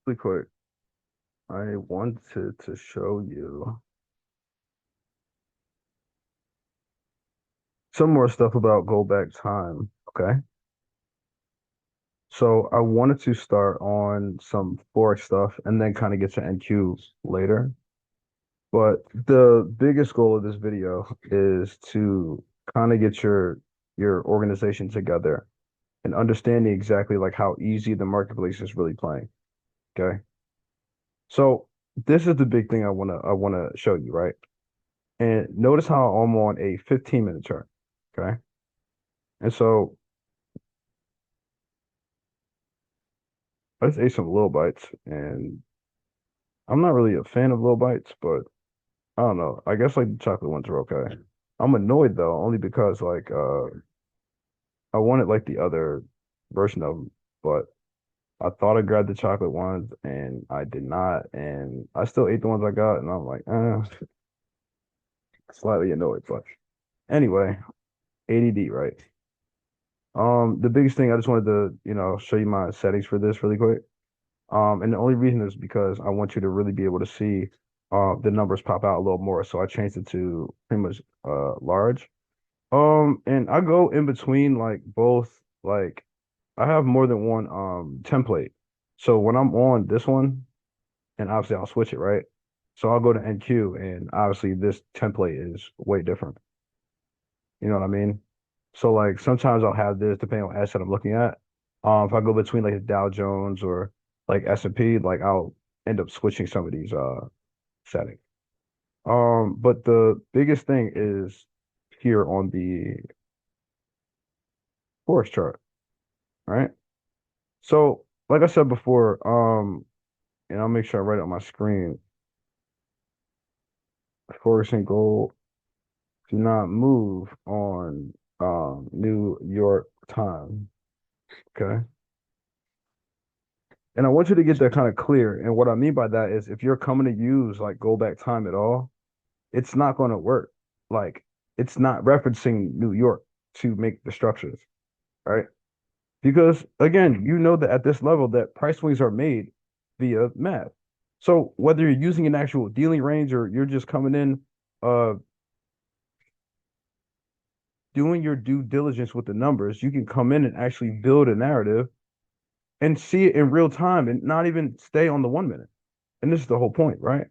Really quick, I wanted to show you some more stuff about go back time. Okay. So I wanted to start on some Forex stuff and then kind of get to NQ later. But the biggest goal of this video is to kind of get your organization together and understanding exactly like how easy the marketplace is really playing. Okay. So this is the big thing I wanna show you, right? And notice how I'm on a 15-minute chart. Okay. And so I just ate some little bites, and I'm not really a fan of little bites, but I don't know. I guess like the chocolate ones are okay. I'm annoyed though, only because like I wanted like the other version of them, but I thought I grabbed the chocolate ones and I did not, and I still ate the ones I got, and I'm like, slightly annoyed. But anyway, ADD, right? The biggest thing I just wanted to, show you my settings for this really quick. And the only reason is because I want you to really be able to see the numbers pop out a little more. So I changed it to pretty much large. And I go in between like both like I have more than one template. So when I'm on this one, and obviously I'll switch it, right? So I'll go to NQ and obviously this template is way different. You know what I mean? So like sometimes I'll have this depending on asset I'm looking at. If I go between like the Dow Jones or like S&P, like I'll end up switching some of these settings. But the biggest thing is here on the Forex chart, right? So like I said before, and I'll make sure I write it on my screen. Forex and gold do not move on New York time. Okay. And I want you to get that kind of clear. And what I mean by that is if you're coming to use like go back time at all, it's not going to work. Like it's not referencing New York to make the structures, right? Because again, you know that at this level that price swings are made via math. So whether you're using an actual dealing range or you're just coming in uh doing your due diligence with the numbers, you can come in and actually build a narrative and see it in real time and not even stay on the 1 minute. And this is the whole point, right?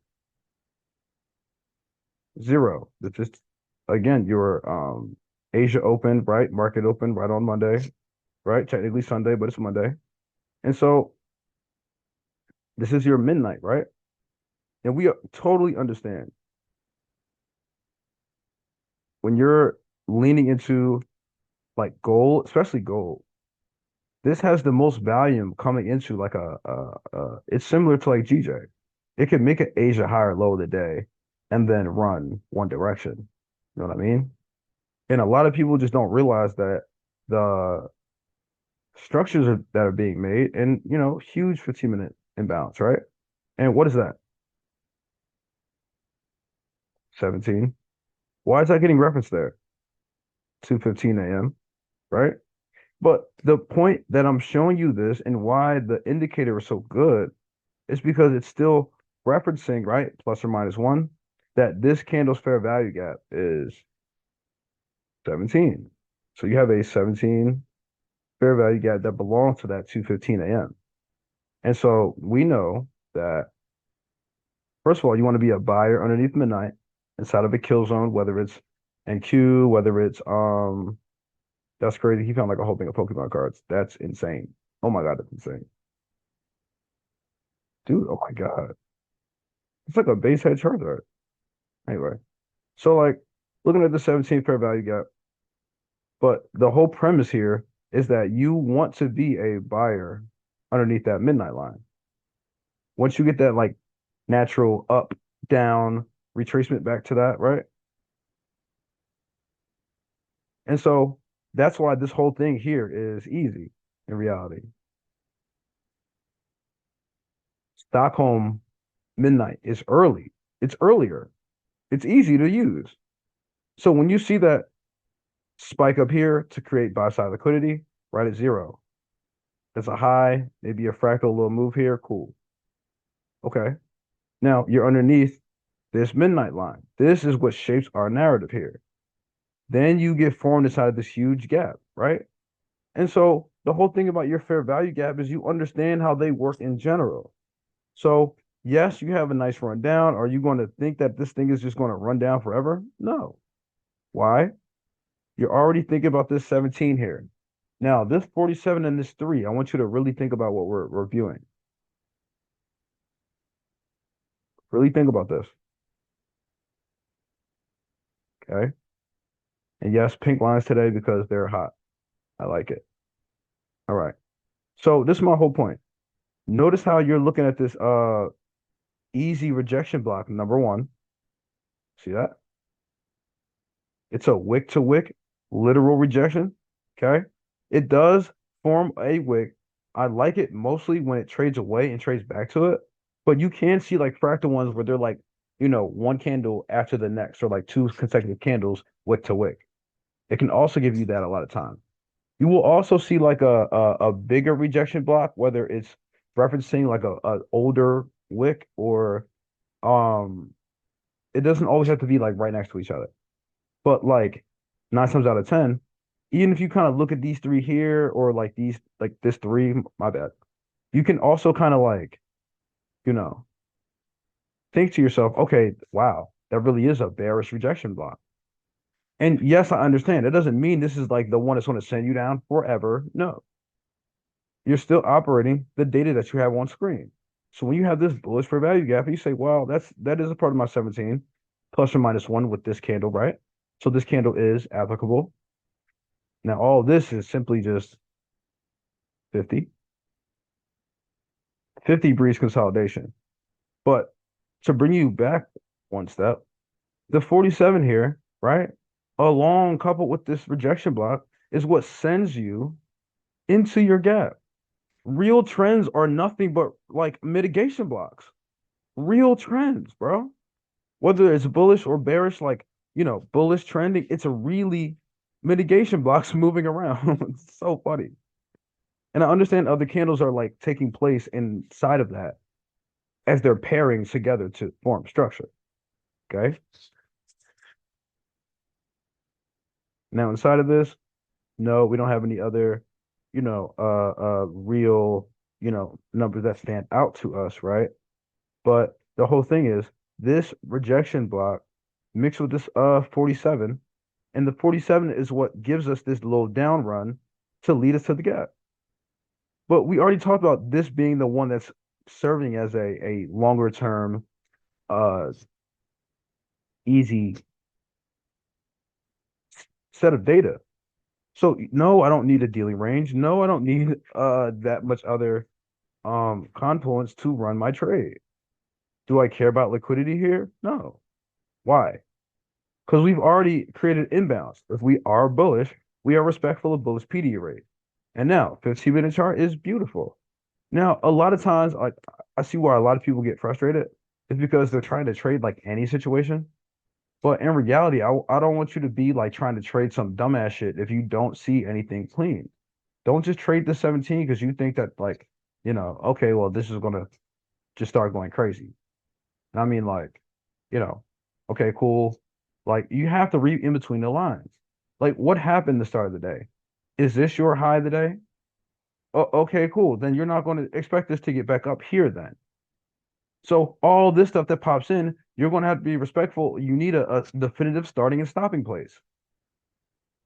Zero. It's just again your Asia open, right? Market open right on Monday, right? Technically Sunday, but it's Monday. And so this is your midnight, right? And we totally understand when you're leaning into like gold, especially gold, this has the most volume coming into like it's similar to like GJ. It can make an Asia higher low of the day and then run one direction. You know what I mean? And a lot of people just don't realize that the that are being made and, huge 15-minute imbalance, right? And what is that? 17. Why is that getting referenced there? 2:15 a.m., right? But the point that I'm showing you this and why the indicator is so good is because it's still referencing, right? Plus or minus one, that this candle's fair value gap is 17. So you have a 17 fair value gap that belongs to that 2:15 a.m. And so we know that, first of all, you want to be a buyer underneath midnight inside of a kill zone, whether it's NQ, whether it's that's crazy. He found like a whole thing of Pokemon cards. That's insane. Oh my God, that's insane. Dude, oh my God. It's like a base head Charizard. Anyway, so like looking at the 17 fair value gap, but the whole premise here is that you want to be a buyer underneath that midnight line. Once you get that like natural up, down retracement back to that, right? And so that's why this whole thing here is easy in reality. Stockholm midnight is early. It's earlier. It's easy to use. So when you see that spike up here to create buy side liquidity, right at zero. That's a high, maybe a fractal little move here. Cool. Okay. Now you're underneath this midnight line. This is what shapes our narrative here. Then you get formed inside of this huge gap, right? And so the whole thing about your fair value gap is you understand how they work in general. So yes, you have a nice run down. Are you going to think that this thing is just going to run down forever? No. Why? You're already thinking about this 17 here. Now, this 47 and this 3, I want you to really think about what we're reviewing. Really think about this. Okay. And yes, pink lines today because they're hot. I like it. All right. So this is my whole point. Notice how you're looking at this easy rejection block, number one. See that? It's a wick to wick literal rejection. Okay. It does form a wick. I like it mostly when it trades away and trades back to it. But you can see like fractal ones where they're like, one candle after the next, or like two consecutive candles wick to wick. It can also give you that a lot of time. You will also see like a bigger rejection block, whether it's referencing like a older wick or um it doesn't always have to be like right next to each other. But like 9 times out of 10, even if you kind of look at these three here or like these like this three, my bad, you can also kind of like, you know, think to yourself, okay, wow, that really is a bearish rejection block. And yes, I understand. It doesn't mean this is like the one that's going to send you down forever. No, you're still operating the data that you have on screen. So when you have this bullish for value gap, you say, well, that is a part of my 17 plus or minus one with this candle, right? So this candle is applicable. Now all this is simply just 50. 50 breeds consolidation. But to bring you back one step, the 47 here, right? Along coupled with this rejection block is what sends you into your gap. Real trends are nothing but like mitigation blocks. Real trends, bro. Whether it's bullish or bearish, like, bullish trending, it's a really mitigation blocks moving around. It's so funny. And I understand other candles are like taking place inside of that as they're pairing together to form structure. Okay. Now inside of this, no, we don't have any other, real, numbers that stand out to us, right? But the whole thing is this rejection block mixed with this 47, and the 47 is what gives us this little down run to lead us to the gap. But we already talked about this being the one that's serving as a longer term uh easy set of data. So no, I don't need a dealing range. No, I don't need that much other confluence to run my trade. Do I care about liquidity here? No. Why? Because we've already created inbounds. If we are bullish, we are respectful of bullish PD rate. And now 15-minute chart is beautiful. Now, a lot of times, like I see why a lot of people get frustrated. It's because they're trying to trade like any situation. But in reality, I don't want you to be like trying to trade some dumbass shit if you don't see anything clean. Don't just trade the 17 because you think that like, okay, well, this is gonna just start going crazy. And I mean like, you know, okay, cool. Like you have to read in between the lines. Like what happened the start of the day? Is this your high of the day? Okay, cool. Then you're not going to expect this to get back up here then. So all this stuff that pops in, you're going to have to be respectful. You need a definitive starting and stopping place.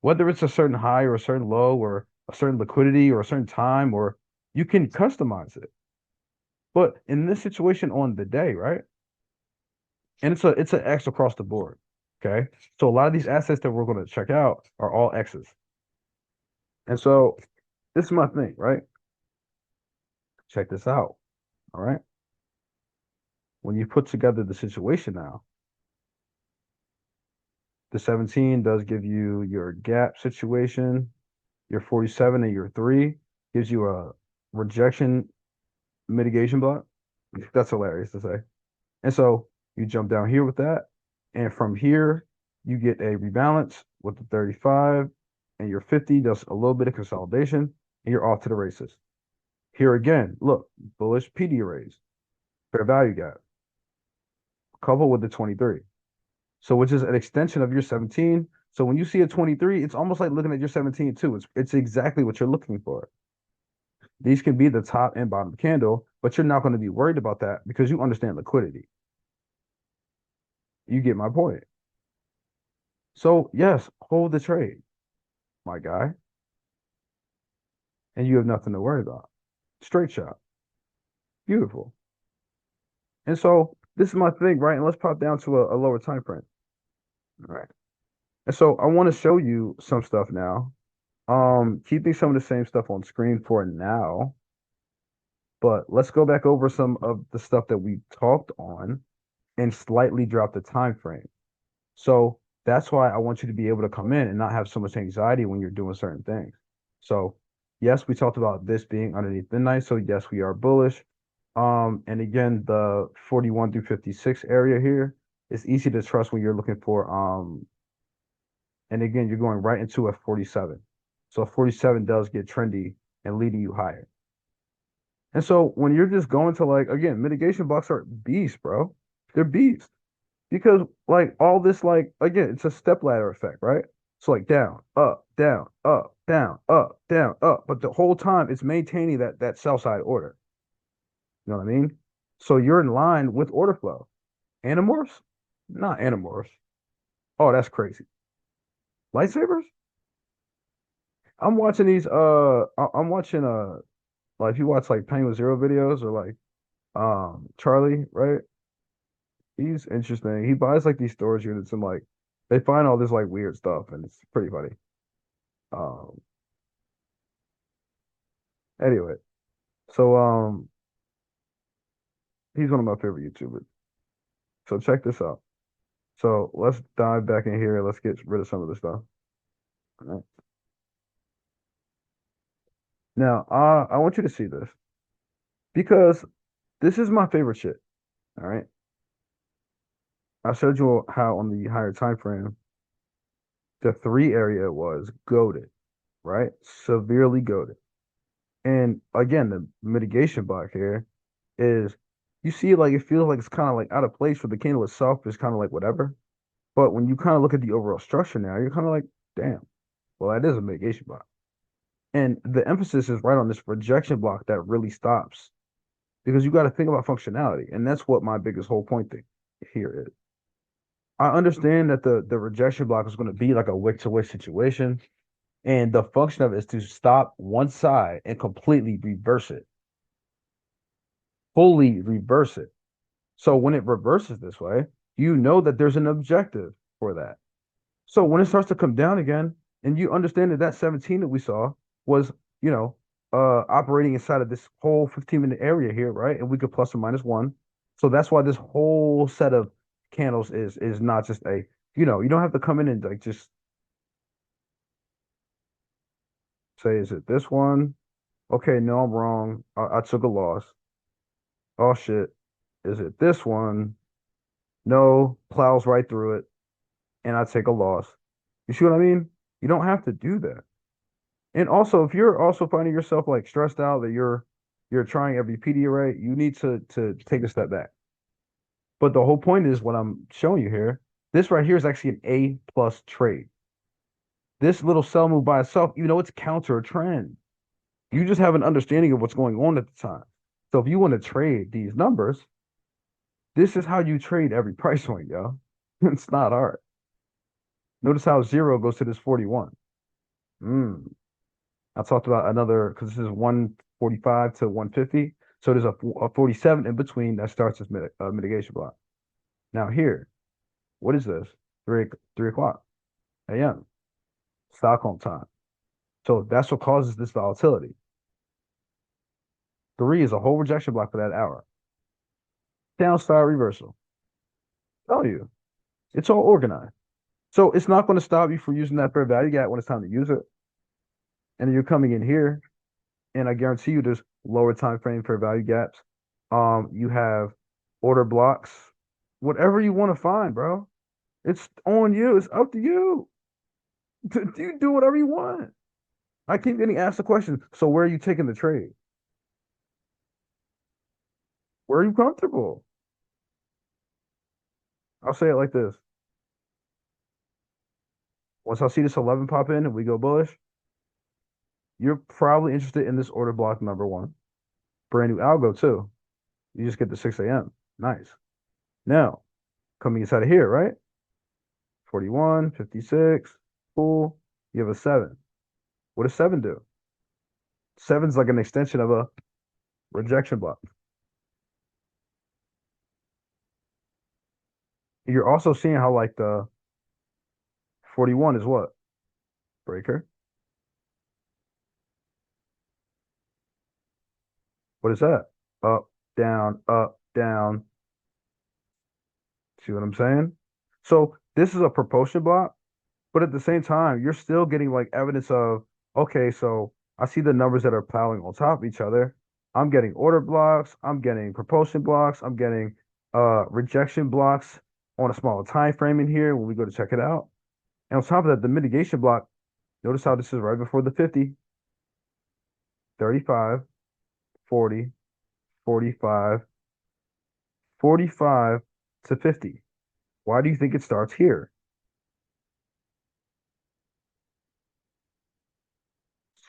Whether it's a certain high or a certain low or a certain liquidity or a certain time, or you can customize it. But in this situation on the day, right? And it's an X across the board. Okay. So a lot of these assets that we're going to check out are all X's. And so this is my thing, right? Check this out. All right. When you put together the situation now, the 17 does give you your gap situation, your 47 and your 3 gives you a rejection mitigation block. That's hilarious to say. And so you jump down here with that. And from here, you get a rebalance with the 35 and your 50 does a little bit of consolidation and you're off to the races. Here again, look, bullish PD arrays. fair value gap, coupled with the 23. So which is an extension of your 17. So when you see a 23, it's almost like looking at your 17 too. It's exactly what you're looking for. These can be the top and bottom candle, but you're not going to be worried about that because you understand liquidity. You get my point. So yes, hold the trade, my guy, and you have nothing to worry about. Straight shot. Beautiful. And so this is my thing, right? And let's pop down to a lower time frame. All right. And so I want to show you some stuff now. Keeping some of the same stuff on screen for now, but let's go back over some of the stuff that we talked on and slightly drop the time frame. So that's why I want you to be able to come in and not have so much anxiety when you're doing certain things. So yes, we talked about this being underneath midnight. So yes, we are bullish. And again, the 41 through 56 area here is easy to trust when you're looking for and again, you're going right into a 47. So 47 does get trendy and leading you higher. And so when you're just going to like again, mitigation blocks are beasts, bro. They're beasts. Because like all this, like again, it's a step ladder effect, right? So like down, up, down, up, down, up, down, up. But the whole time it's maintaining that sell side order. You know what I mean? So you're in line with order flow. Animorphs? Not animorphs. Oh, that's crazy. Lightsabers? I'm watching these I'm watching like if you watch like Penguin Zero videos or like Charlie, right? He's interesting. He buys like these storage units and like they find all this like weird stuff and it's pretty funny. Um anyway, so he's one of my favorite YouTubers. So check this out. So let's dive back in here. Let's get rid of some of this stuff. All right. Now, I want you to see this because this is my favorite shit. All right. I showed you how on the higher time frame, the three area was goaded, right? Severely goaded. And again, the mitigation block here is you see like it feels like it's kind of like out of place for the candle itself is kind of like whatever. But when you kind of look at the overall structure now, you're kind of like, damn, well, that is a mitigation block. And the emphasis is right on this rejection block that really stops because you got to think about functionality. And that's what my biggest whole point thing here is. I understand that the rejection block is going to be like a wick to wick situation. And the function of it is to stop one side and completely reverse it, fully reverse it. So when it reverses this way, you know that there's an objective for that. So when it starts to come down again, and you understand that that 17 that we saw was, you know, operating inside of this whole 15-minute area here, right? And we could plus or minus one. So that's why this whole set of candles is not just a, you don't have to come in and like just say, is it this one? Okay, no, I'm wrong. I took a loss. Oh shit. Is it this one? No, plows right through it, and I take a loss. You see what I mean? You don't have to do that. And also, if you're also finding yourself like stressed out that you're trying every PD array, you need to take a step back. But the whole point is what I'm showing you here. This right here is actually an A plus trade. This little sell move by itself, even though it's counter a trend, you just have an understanding of what's going on at the time. So if you want to trade these numbers, this is how you trade every price point, yo. It's not hard. Notice how zero goes to this 41. Mm. I talked about another because this is 145 to 150. So there's a 47 in between that starts as mitigation block. Now here, what is this? 3 o'clock a.m. Stockholm time. So that's what causes this volatility. 3 is a whole rejection block for that hour. Downside reversal. Tell you, it's all organized. So it's not going to stop you from using that fair value gap when it's time to use it. And you're coming in here, and I guarantee you there's lower time frame fair value gaps. You have order blocks, whatever you want to find, bro. It's on you. It's up to you. You do whatever you want. I keep getting asked the question. So where are you taking the trade? Where are you comfortable? I'll say it like this. Once I see this 11 pop in and we go bullish, you're probably interested in this order block number one. Brand new algo too. You just get the 6 a.m. Nice. Now, coming inside of here, right? 41, 56, cool. You have a 7. What does 7 do? 7's like an extension of a rejection block. You're also seeing how like the 41 is what? Breaker. What is that? Up, down, up, down. See what I'm saying? So this is a propulsion block, but at the same time, you're still getting like evidence of, okay, so I see the numbers that are piling on top of each other. I'm getting order blocks, I'm getting propulsion blocks, I'm getting rejection blocks on a smaller time frame in here when we go to check it out. And on top of that, the mitigation block, notice how this is right before the 50, 35, 40, 45, 45 to 50. Why do you think it starts here?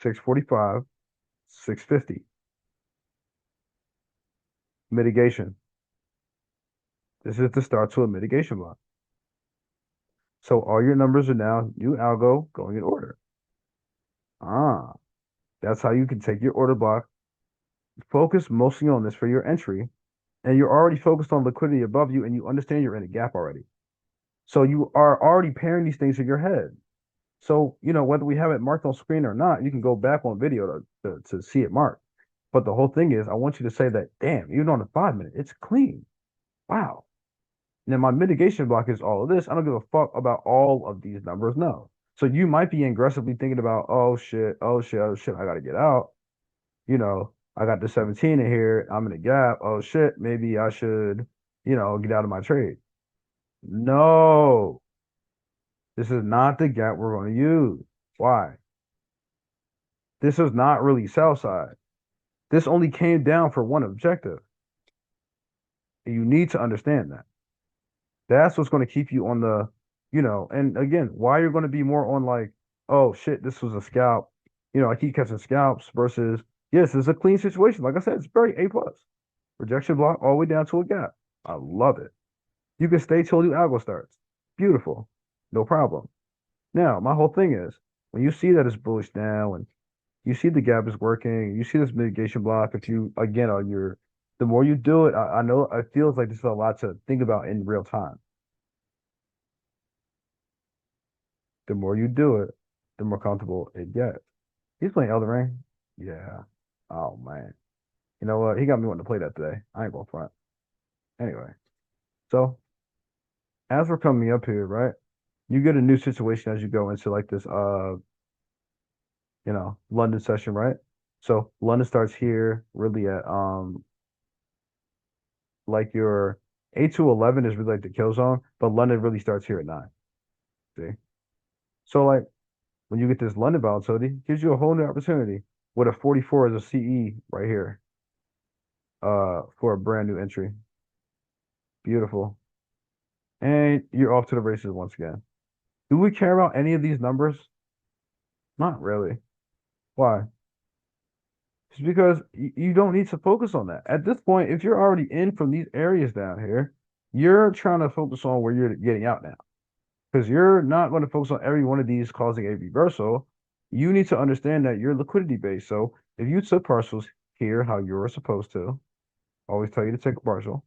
645, 650. Mitigation. This is the start to a mitigation block. So all your numbers are now new algo going in order. Ah, that's how you can take your order block, focus mostly on this for your entry, and you're already focused on liquidity above you and you understand you're in a gap already. So you are already pairing these things in your head. So, whether we have it marked on screen or not, you can go back on video to see it marked. But the whole thing is, I want you to say that, damn, even on the 5 minute, it's clean. Wow. Now, my mitigation block is all of this. I don't give a fuck about all of these numbers. No. So you might be aggressively thinking about, oh shit, oh shit, oh shit, I got to get out. I got the 17 in here. I'm in a gap. Oh shit, maybe I should, get out of my trade. No, this is not the gap we're going to use. Why? This is not really sell side. This only came down for one objective. And you need to understand that. That's what's going to keep you on and again, why you're going to be more on like, oh shit, this was a scalp. I keep catching scalps versus, yes, it's a clean situation. Like I said, it's very A plus. Rejection block all the way down to a gap. I love it. You can stay till new algo starts. Beautiful. No problem. Now, my whole thing is when you see that it's bullish now and you see the gap is working, you see this mitigation block, if you again on the more you do it, I know it feels like this is a lot to think about in real time. The more you do it, the more comfortable it gets. He's playing Elden Ring. Yeah. Oh man. You know what? He got me wanting to play that today. I ain't gonna front. Anyway, so as we're coming up here, right? You get a new situation as you go into like this London session, right? So London starts here really at like your 8 to 11 is really like the kill zone, but London really starts here at 9. See? So like when you get this London volatility, it gives you a whole new opportunity with a 44 as a CE right here for a brand new entry. Beautiful. And you're off to the races once again. Do we care about any of these numbers? Not really. Why? It's because you don't need to focus on that. At this point, if you're already in from these areas down here, you're trying to focus on where you're getting out now. Because you're not going to focus on every one of these causing a reversal. You need to understand that you're liquidity based. So if you took partials here, how you were supposed to, always tell you to take a partial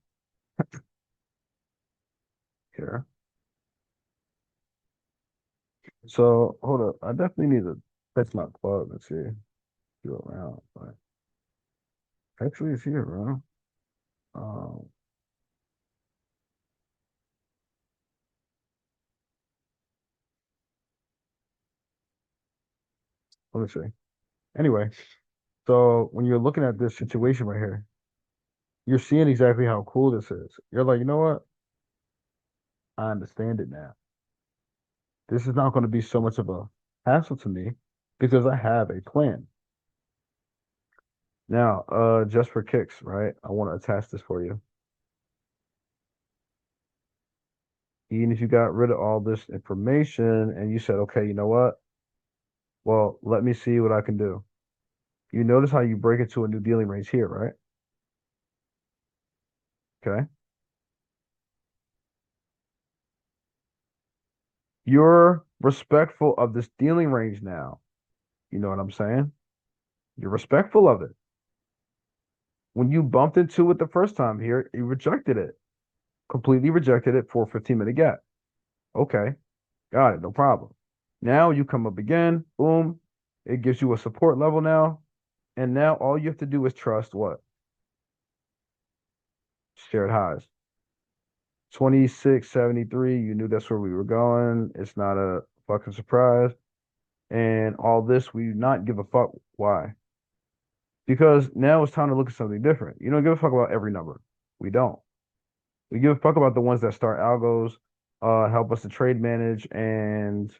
here. So hold up. I definitely need to fix my plug and see. Do around. But actually, it's here, bro. Um, let me see. Anyway, so when you're looking at this situation right here, you're seeing exactly how cool this is. You're like, you know what? I understand it now. This is not going to be so much of a hassle to me because I have a plan. Now, just for kicks, right? I want to attach this for you. Even if you got rid of all this information and you said, okay, you know what? Well, let me see what I can do. You notice how you break into a new dealing range here, right? Okay. You're respectful of this dealing range now. You know what I'm saying? You're respectful of it. When you bumped into it the first time here, you rejected it, completely rejected it for a 15-minute gap. Okay, got it, no problem. Now you come up again, boom, it gives you a support level now. And now all you have to do is trust what? Shared highs. 2673, you knew that's where we were going. It's not a fucking surprise. And all this, we do not give a fuck. Why? Because now it's time to look at something different. You don't give a fuck about every number. We don't. We give a fuck about the ones that start algos, help us to trade manage, and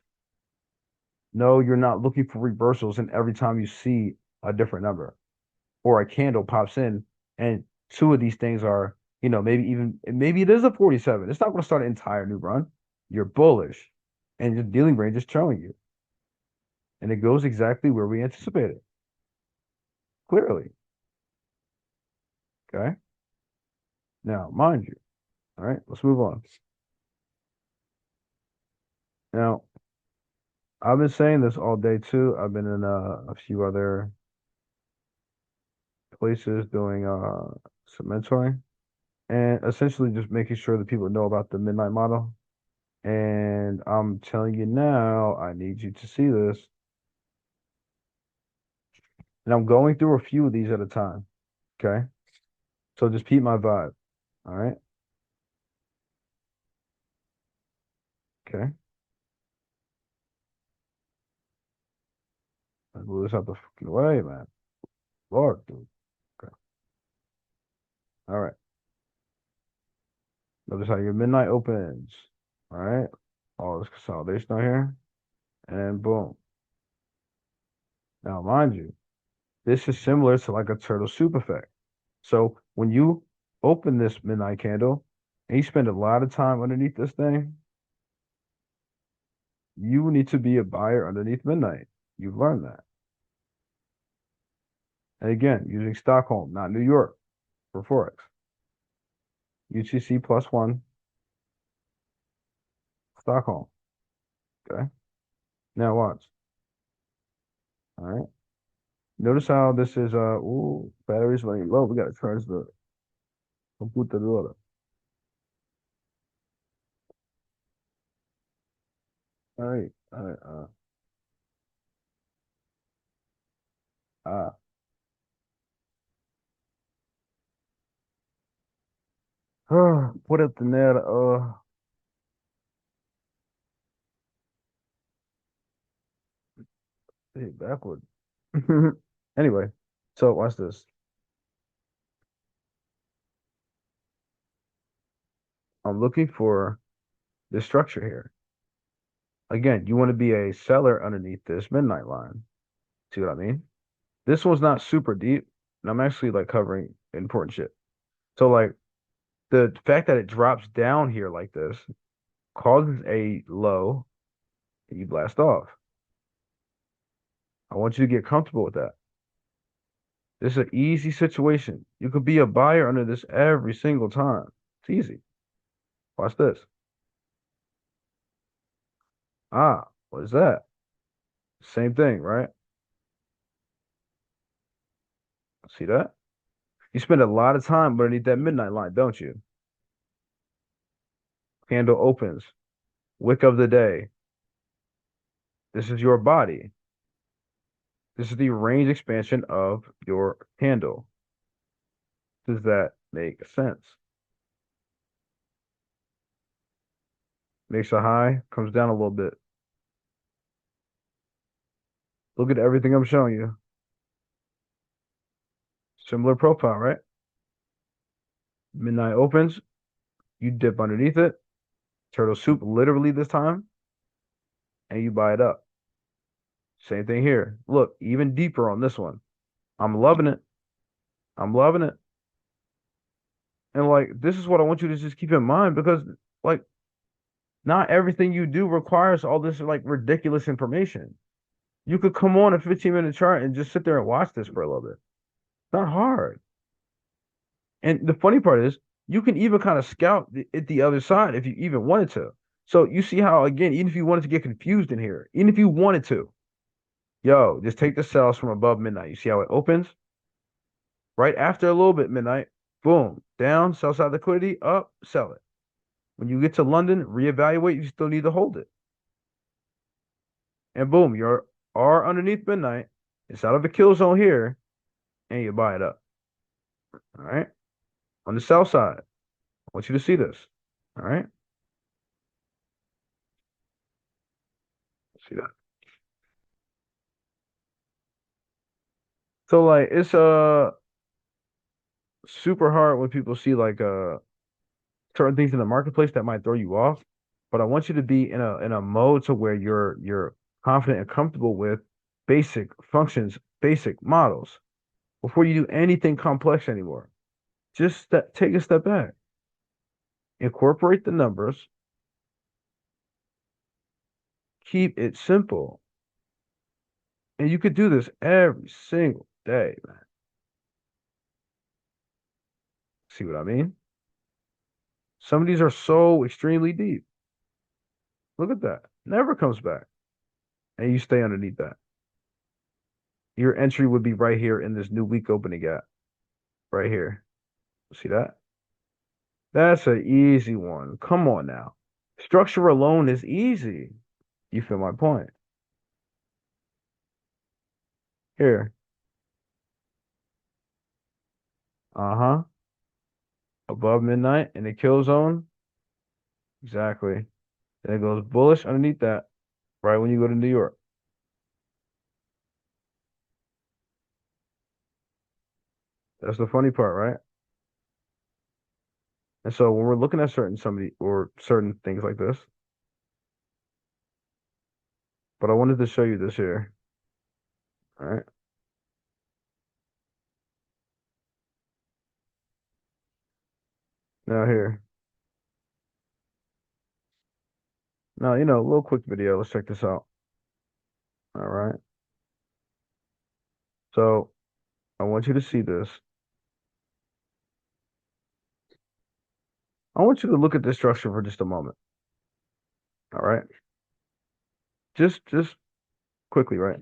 no, you're not looking for reversals. And every time you see a different number or a candle pops in, and two of these things are, maybe it is a 47. It's not going to start an entire new run. You're bullish, and your dealing range is showing you, and it goes exactly where we anticipated. Clearly, okay. Now, mind you, all right, let's move on. Now, I've been saying this all day too. I've been in a few other places doing some mentoring and essentially just making sure that people know about the midnight model. And I'm telling you now, I need you to see this. And I'm going through a few of these at a time. Okay. So just keep my vibe. All right. Okay. Let's move this out the fucking way, man. Lord, dude. Okay. All right. Notice how your midnight opens. All right. All this consolidation out here. And boom. Now, mind you, this is similar to like a turtle soup effect. So when you open this midnight candle and you spend a lot of time underneath this thing, you need to be a buyer underneath midnight. You've learned that. And again, using Stockholm, not New York, for Forex. UTC +1, Stockholm. Okay. Now watch. All right. Notice how this is ooh, battery's running low. We gotta charge the computadora. All right. All right. Ah. Put up the net. Hey, backward. Anyway, so watch this. I'm looking for this structure here. Again, you want to be a seller underneath this midnight line. See what I mean? This one's not super deep, and I'm actually like covering important shit. So like the fact that it drops down here like this causes a low and you blast off. I want you to get comfortable with that. This is an easy situation. You could be a buyer under this every single time. It's easy. Watch this. Ah, what is that? Same thing, right? See that? You spend a lot of time underneath that midnight line, don't you? Candle opens. Wick of the day. This is your body. This is the range expansion of your candle. Does that make sense? Makes a high, comes down a little bit. Look at everything I'm showing you. Similar profile, right? Midnight opens, you dip underneath it, turtle soup literally this time, and you buy it up. Same thing here. Look, even deeper on this one. I'm loving it. I'm loving it. And like, this is what I want you to just keep in mind because like, not everything you do requires all this like ridiculous information. You could come on a 15-minute chart and just sit there and watch this for a little bit. It's not hard. And the funny part is, you can even kind of scout the other side if you even wanted to. So you see how, again, even if you wanted to get confused in here, even if you wanted to, yo, just take the sells from above midnight. You see how it opens? Right after a little bit midnight, boom, down, sell side liquidity, up, sell it. When you get to London, reevaluate, you still need to hold it. And boom, you're R underneath midnight. It's out of the kill zone here, and you buy it up. All right. On the sell side, I want you to see this. All right. See that? So like it's super hard when people see like certain things in the marketplace that might throw you off. But I want you to be in a mode to where you're confident and comfortable with basic functions, basic models before you do anything complex anymore. Take a step back, incorporate the numbers, keep it simple, and you could do this every single day, man. See what I mean? Some of these are so extremely deep. Look at that. Never comes back. And you stay underneath that. Your entry would be right here in this new week opening gap. Right here. See that? That's an easy one. Come on now. Structure alone is easy. You feel my point? Here. Uh-huh. Above midnight in the kill zone. Exactly. Then it goes bullish underneath that. Right when you go to New York. That's the funny part, right? And so when we're looking at somebody or certain things like this, but I wanted to show you this here. All right. Now here. Now, a little quick video. Let's check this out. All right. So I want you to see this. I want you to look at this structure for just a moment. All right. Just quickly, right?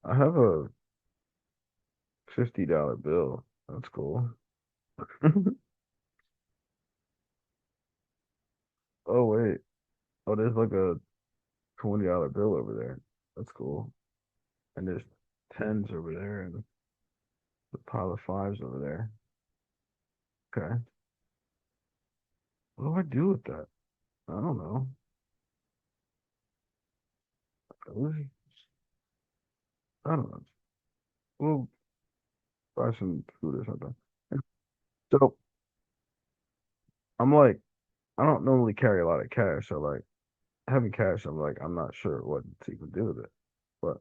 I have a $50 bill. That's cool. Oh wait. Oh, there's like a $20 bill over there. That's cool. And there's tens over there and a pile of fives over there. Okay. What do I do with that? I don't know. I don't know. We'll buy some food or something. So I'm like, I don't normally carry a lot of cash. So like having cash, I'm like, I'm not sure what to even do with it. But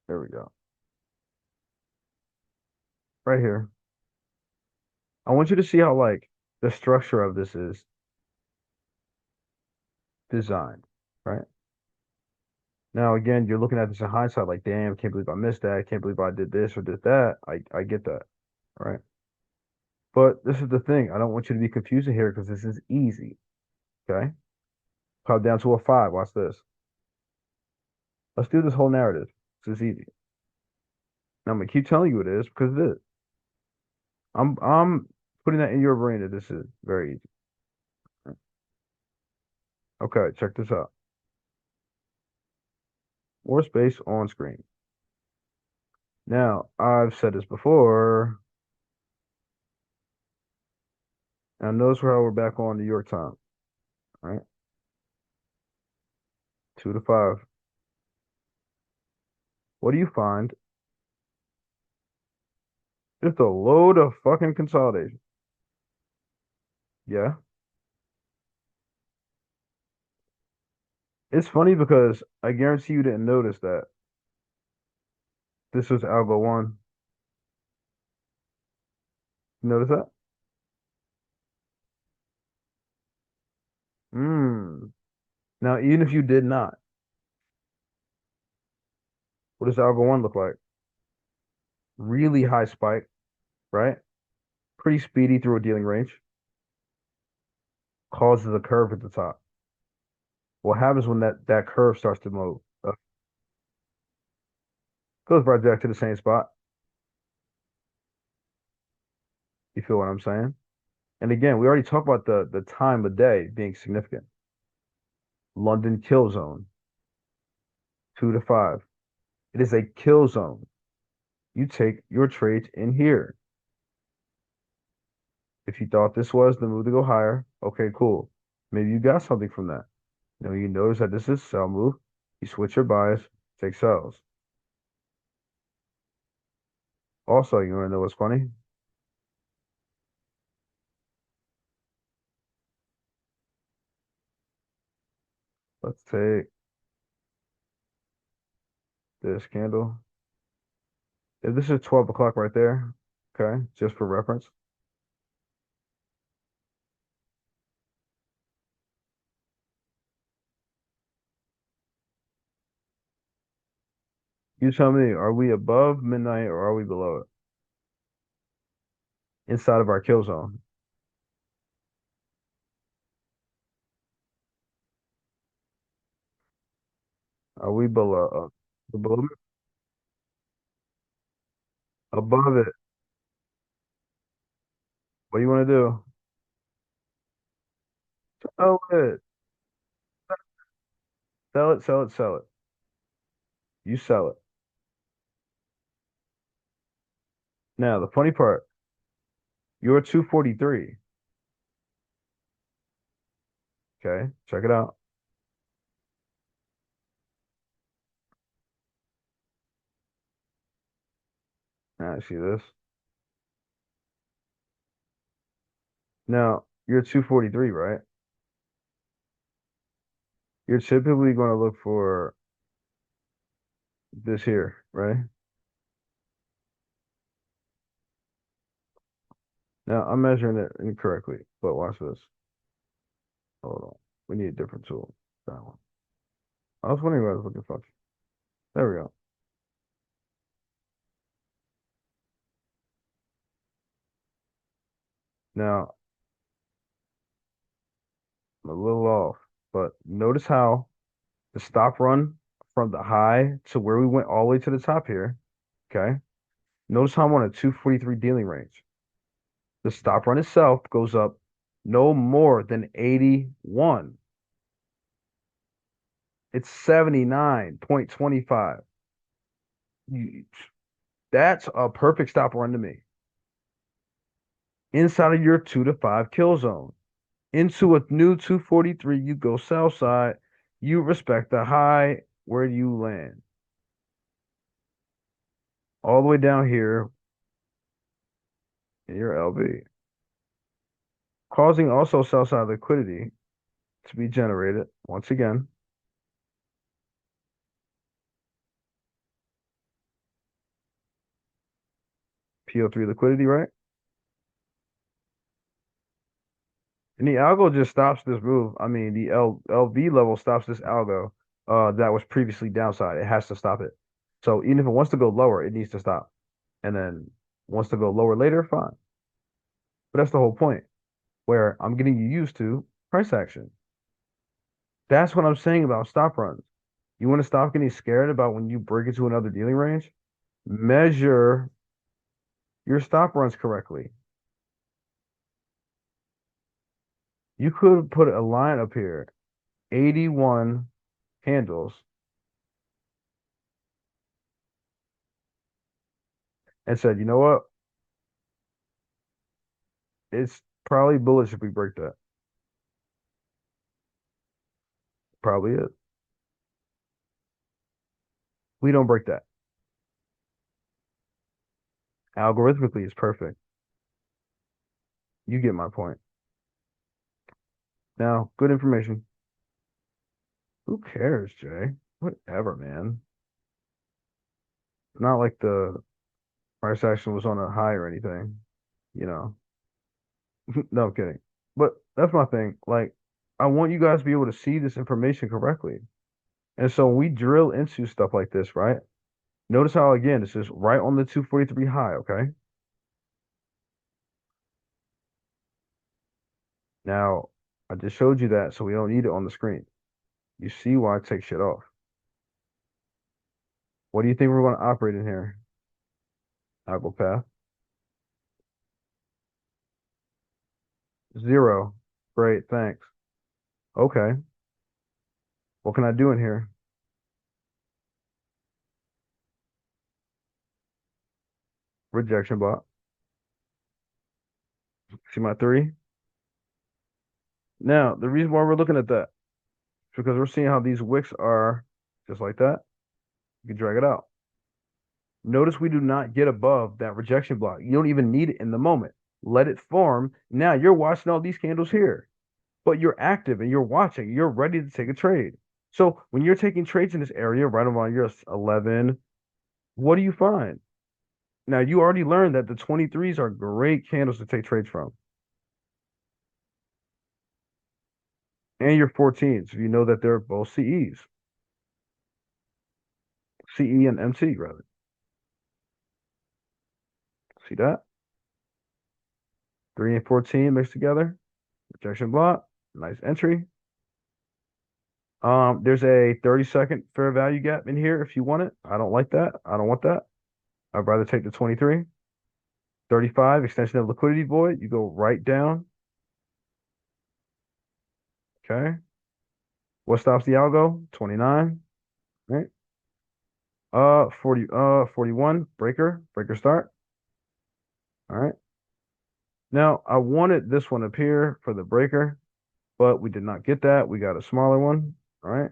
there we go. Right here. I want you to see how like the structure of this is designed, right? Now again, you're looking at this in hindsight, like, damn, can't believe I missed that. Can't believe I did this or did that. I get that, right? But this is the thing. I don't want you to be confusing here because this is easy. Okay. Pop down to a five. Watch this. Let's do this whole narrative. This is easy. Now I'm gonna keep telling you it is because it is. I'm putting that in your brain that this is very easy. Okay, check this out. More space on screen. Now, I've said this before. Now notice how we're back on New York time, right? 2 to 5. What do you find? Just a load of fucking consolidation. Yeah. It's funny because I guarantee you didn't notice that. This was algo one. You notice that? Hmm. Now, even if you did not, what does algo one look like? Really high spike, right? Pretty speedy through a dealing range. Causes a curve at the top. What happens when that curve starts to move? Goes right back to the same spot. You feel what I'm saying? And again, we already talked about the time of day being significant. London kill zone, 2 to 5. It is a kill zone. You take your trades in here. If you thought this was the move to go higher, okay, cool. Maybe you got something from that. You notice that this is sell move. You switch your buys, take sells. Also, you want to know what's funny? Let's take this candle. If this is 12 o'clock right there, okay, just for reference, you tell me, are we above midnight or are we below it? Inside of our kill zone. Are we below it? Above it? What do you want to do? Sell it. Sell it, sell it, sell it. You sell it. Now, the funny part, you're 243. Okay, check it out. Now, see this. Now, you're 243, right? You're typically going to look for this here, right? Now, I'm measuring it incorrectly, but watch this. Hold on. We need a different tool. That one. I was wondering why I was looking funky. There we go. Now, I'm a little off, but notice how the stop run from the high to where we went all the way to the top here, okay? Notice how I'm on a 243 dealing range. The stop run itself goes up no more than 81. It's 79.25. You, that's a perfect stop run to me. Inside of your 2 to 5 kill zone. Into a new 243, you go sell side. You respect the high. Where do you land? All the way down here in your LV. Causing also sell side liquidity to be generated. Once again, PO3 liquidity, right? And the algo just stops this move. I mean, the LV level stops this algo that was previously downside. It has to stop it. So even if it wants to go lower, it needs to stop. And then wants to go lower later, fine. But that's the whole point, where I'm getting you used to price action. That's what I'm saying about stop runs. You want to stop getting scared about when you break into another dealing range? Measure your stop runs correctly. You could put a line up here, 81 handles, and said, you know what? It's probably bullish if we break that. Probably is. We don't break that. Algorithmically, it's perfect. You get my point. Now, good information. Who cares, Jay? Whatever, man. Not like the price action was on a high or anything, you know. No, I'm kidding. But that's my thing. Like, I want you guys to be able to see this information correctly. And so when we drill into stuff like this, right? Notice how, again, this is right on the 243 high, okay? Now, I just showed you that, so we don't need it on the screen. You see why I take shit off. What do you think we're going to operate in here? Algo path. 0. Great, thanks. Okay. What can I do in here? Rejection block. See my 3? Now, the reason why we're looking at that is because we're seeing how these wicks are just like that. You can drag it out. Notice we do not get above that rejection block. You don't even need it in the moment. Let it form. Now you're watching all these candles here, but you're active and you're watching. You're ready to take a trade. So when you're taking trades in this area, right around your 11, what do you find? Now you already learned that the 23s are great candles to take trades from, and your 14s. You know that they're both CEs, CE and MT rather. See that? 3 and 14 mixed together. Rejection block. Nice entry. There's a 30-second fair value gap in here if you want it. I don't like that. I don't want that. I'd rather take the 23. 35, extension of liquidity void. You go right down. Okay. What stops the algo? 29. Right. 41, breaker start. All right. Now I wanted this one up here for the breaker, but we did not get that. We got a smaller one. All right.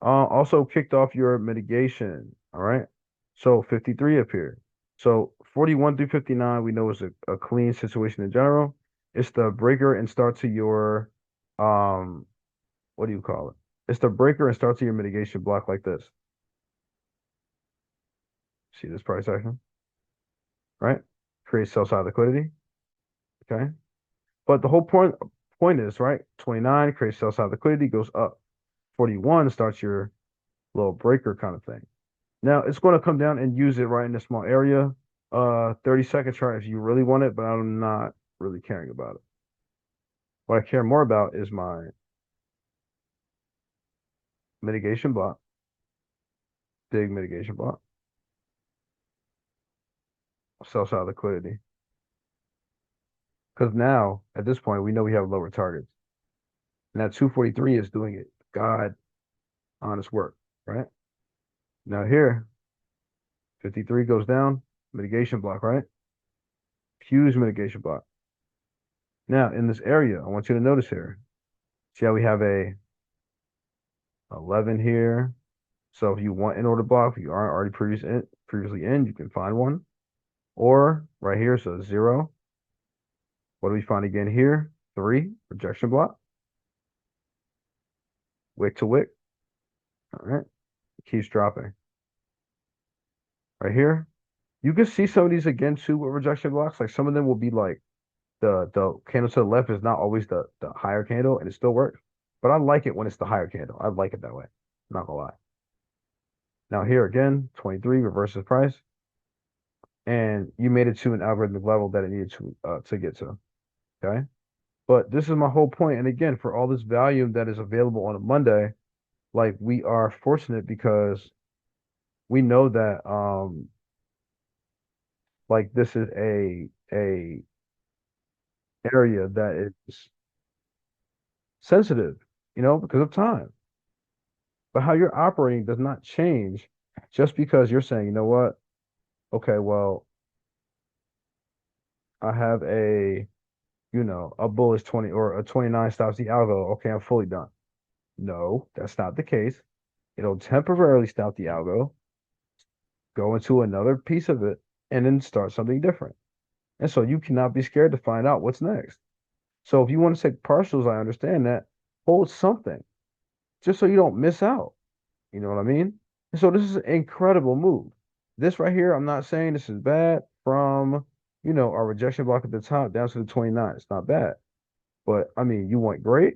Also kicked off your mitigation. All right. So 53 up here. So 41 through 59, we know is a clean situation in general. It's the breaker and start to your, um, what do you call it? It's the breaker and start to your mitigation block like this. See this price action, right? Create sell side liquidity. Okay. But the whole point is, right? 29 creates sell side liquidity, goes up. 41 starts your little breaker kind of thing. Now it's going to come down and use it right in this small area. 30-second chart if you really want it, but I'm not really caring about it. What I care more about is my mitigation block, big mitigation block, sell side liquidity. Because now at this point we know we have lower targets. And that 243 is doing it. God, honest work, right? Now here, 53 goes down, mitigation block, right? Huge mitigation block. Now in this area, I want you to notice here. See how we have a 11 here. So if you want in order block, if you aren't already previously in, you can find one. Or right here, so 0. What do we find again here? 3, rejection block. Wick to wick. All right. It keeps dropping. Right here. You can see some of these again too with rejection blocks. Like some of them will be like the candle to the left is not always the higher candle and it still works. But I like it when it's the higher candle. I like it that way. Not gonna lie. Now here again, 23 reverses price. And you made it to an algorithmic level that it needed to get to. Okay. But this is my whole point. And again, for all this volume that is available on a Monday, like we are fortunate because we know that like this is a area that is sensitive, because of time. But how you're operating does not change just because you're saying, you know what? Okay, well, I have a bullish 20 or a 29 stops the algo. Okay, I'm fully done. No, that's not the case. It'll temporarily stop the algo, go into another piece of it, and then start something different. And so you cannot be scared to find out what's next. So if you want to take partials, I understand that. Hold something just so you don't miss out. You know what I mean? And so this is an incredible move. this right here, I'm not saying this is bad from, our rejection block at the top down to the 29. It's not bad. But I mean, you want great,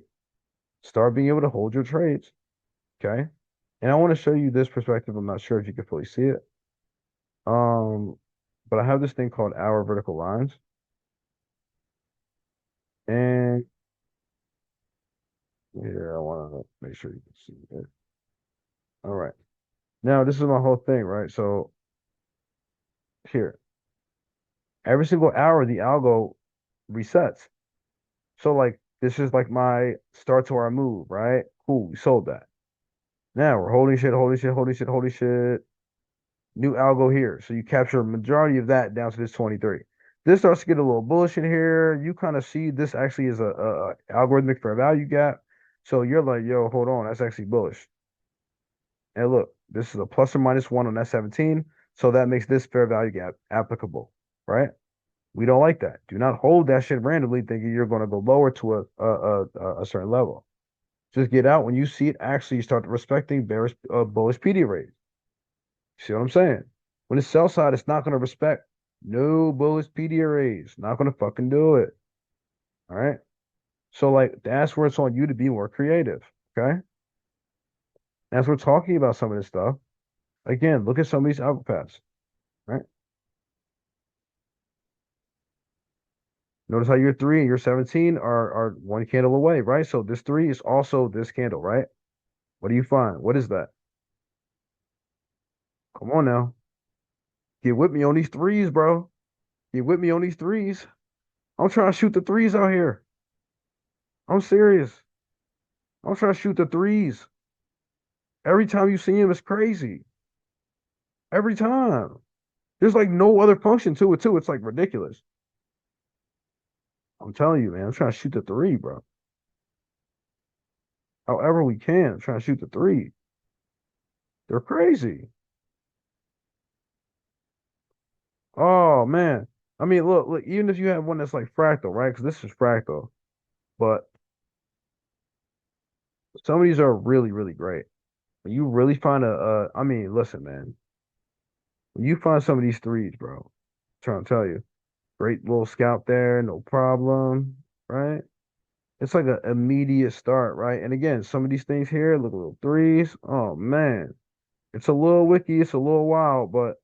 start being able to hold your trades. Okay. And I want to show you this perspective. I'm not sure if you can fully see it. Um, but I have this thing called hour vertical lines. And here, I want to make sure you can see it. All right. Now, this is my whole thing, right? So here, every single hour, the algo resets. So like, this is like my start to our move, right? Cool, we sold that. Now we're holding shit, holding shit, holding shit, holding shit. New algo here. So you capture a majority of that down to this 23. This starts to get a little bullish in here. You kind of see this actually is a algorithmic fair value gap. So you're like, yo, hold on, that's actually bullish. And look, this is a plus or minus one on that 17. So that makes this fair value gap applicable, right? We don't like that. Do not hold that shit randomly thinking you're going to go lower to a certain level. Just get out when you see it actually start respecting bearish bullish PD rates. See what I'm saying? When it's sell side, it's not going to respect no bullish PD arrays. Not going to fucking do it. All right. So like that's where it's on you to be more creative. Okay. As we're talking about some of this stuff, again, look at some of these algo paths. Right. Notice how your 3 and your 17 are one candle away, right? So this 3 is also this candle, right? What do you find? What is that? Come on now. Get with me on these threes, bro. Get with me on these threes. I'm trying to shoot the threes out here. I'm serious. I'm trying to shoot the threes. Every time you see him, it's crazy. Every time. There's like no other function to it, too. It's like ridiculous. I'm telling you, man. I'm trying to shoot the three, bro. However we can. I'm trying to shoot the three. They're crazy. Oh, man. I mean, look, even if you have one that's like fractal, right? Because this is fractal. But some of these are really, really great. When you really find I mean, listen, man. When you find some of these threes, bro, I'm trying to tell you, great little scalp there, no problem, right? It's like an immediate start, right? And again, some of these things here look a little threes. Oh man, it's a little wicky, it's a little wild, but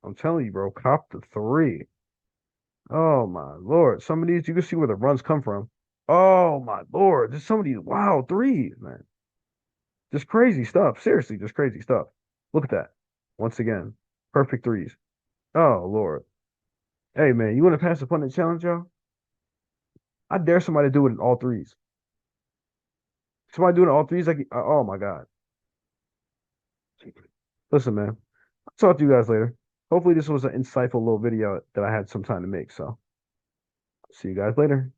I'm telling you, bro, cop the three. Oh my Lord, some of these you can see where the runs come from. Oh my Lord, there's some of these wild threes, man. Just crazy stuff. Seriously, just crazy stuff. Look at that. Once again, perfect threes. Oh Lord. Hey man, you want to pass the punting challenge, y'all? I dare somebody to do it in all threes. Somebody doing all threes, like, oh my God. Listen, man, I'll talk to you guys later. Hopefully, this was an insightful little video that I had some time to make. So, see you guys later.